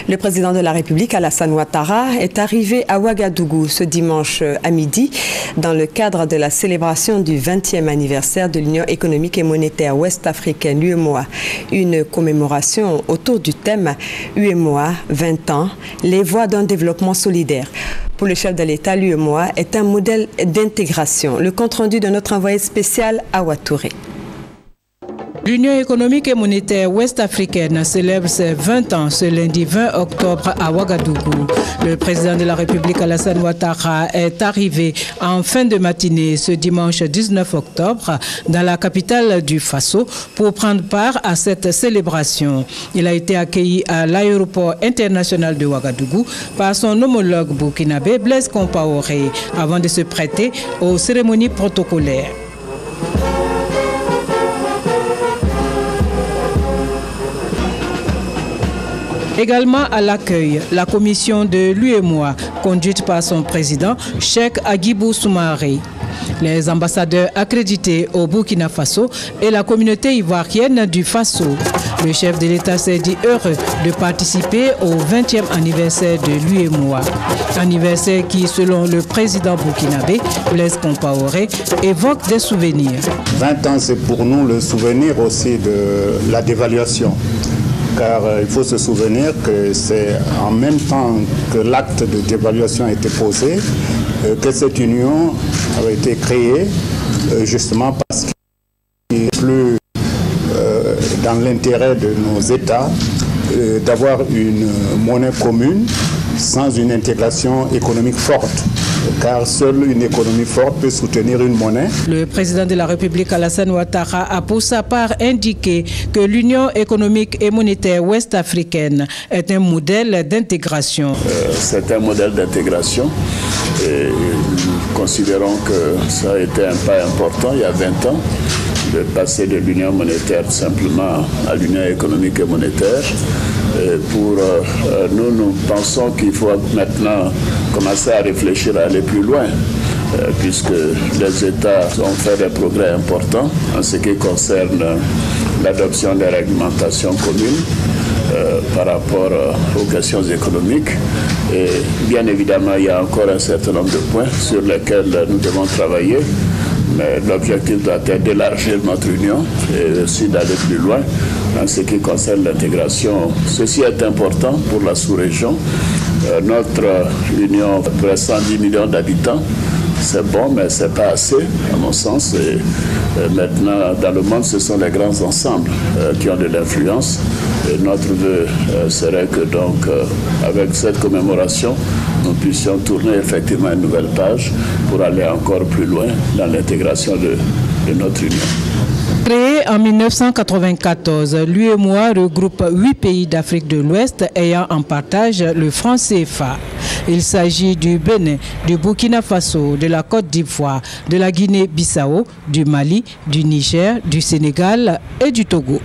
Le président de la République, Alassane Ouattara, est arrivé à Ouagadougou ce dimanche à midi dans le cadre de la célébration du 20e anniversaire de l'Union économique et monétaire ouest-africaine, l'UEMOA. Une commémoration autour du thème UEMOA 20 ans, les voies d'un développement solidaire. Pour le chef de l'État, l'UEMOA est un modèle d'intégration. Le compte-rendu de notre envoyé spécial à Ouattouré. L'Union économique et monétaire ouest-africaine célèbre ses 20 ans ce lundi 20 octobre à Ouagadougou. Le président de la République, Alassane Ouattara, est arrivé en fin de matinée ce dimanche 19 octobre dans la capitale du Faso pour prendre part à cette célébration. Il a été accueilli à l'aéroport international de Ouagadougou par son homologue burkinabé Blaise Compaoré avant de se prêter aux cérémonies protocolaires. Également à l'accueil, la commission de l'UEMOA, conduite par son président, Cheikh Agibou Soumaré. Les ambassadeurs accrédités au Burkina Faso et la communauté ivoirienne du Faso. Le chef de l'État s'est dit heureux de participer au 20e anniversaire de l'UEMOA. Anniversaire qui, selon le président burkinabé, Blaise Compaoré, évoque des souvenirs. 20 ans, c'est pour nous le souvenir aussi de la dévaluation. Car il faut se souvenir que c'est en même temps que l'acte de dévaluation a été posé, que cette union avait été créée justement parce qu'il est plus dans l'intérêt de nos États d'avoir une monnaie commune sans une intégration économique forte. Car seule une économie forte peut soutenir une monnaie. Le président de la République, Alassane Ouattara, a pour sa part indiqué que l'Union économique et monétaire ouest-africaine est un modèle d'intégration. C'est un modèle d'intégration et nous considérons que ça a été un pas important il y a 20 ans de passer de l'Union monétaire simplement à l'Union économique et monétaire. Et pour nous pensons qu'il faut maintenant commencer à réfléchir à aller plus loin, puisque les États ont fait des progrès importants en ce qui concerne l'adoption des réglementations communes par rapport aux questions économiques. Et bien évidemment, il y a encore un certain nombre de points sur lesquels nous devons travailler. Mais l'objectif doit être d'élargir notre union et aussi d'aller plus loin en ce qui concerne l'intégration. Ceci est important pour la sous-région. Notre union a près de 110 millions d'habitants. C'est bon, mais ce n'est pas assez, à mon sens. Et maintenant, dans le monde, ce sont les grands ensembles qui ont de l'influence. Et notre vœu serait que, donc, avec cette commémoration, nous puissions tourner effectivement une nouvelle page pour aller encore plus loin dans l'intégration de notre union. Créé en 1994, l'UEMOA regroupe 8 pays d'Afrique de l'Ouest ayant en partage le franc CFA. Il s'agit du Bénin, du Burkina Faso, de la Côte d'Ivoire, de la Guinée-Bissau, du Mali, du Niger, du Sénégal et du Togo.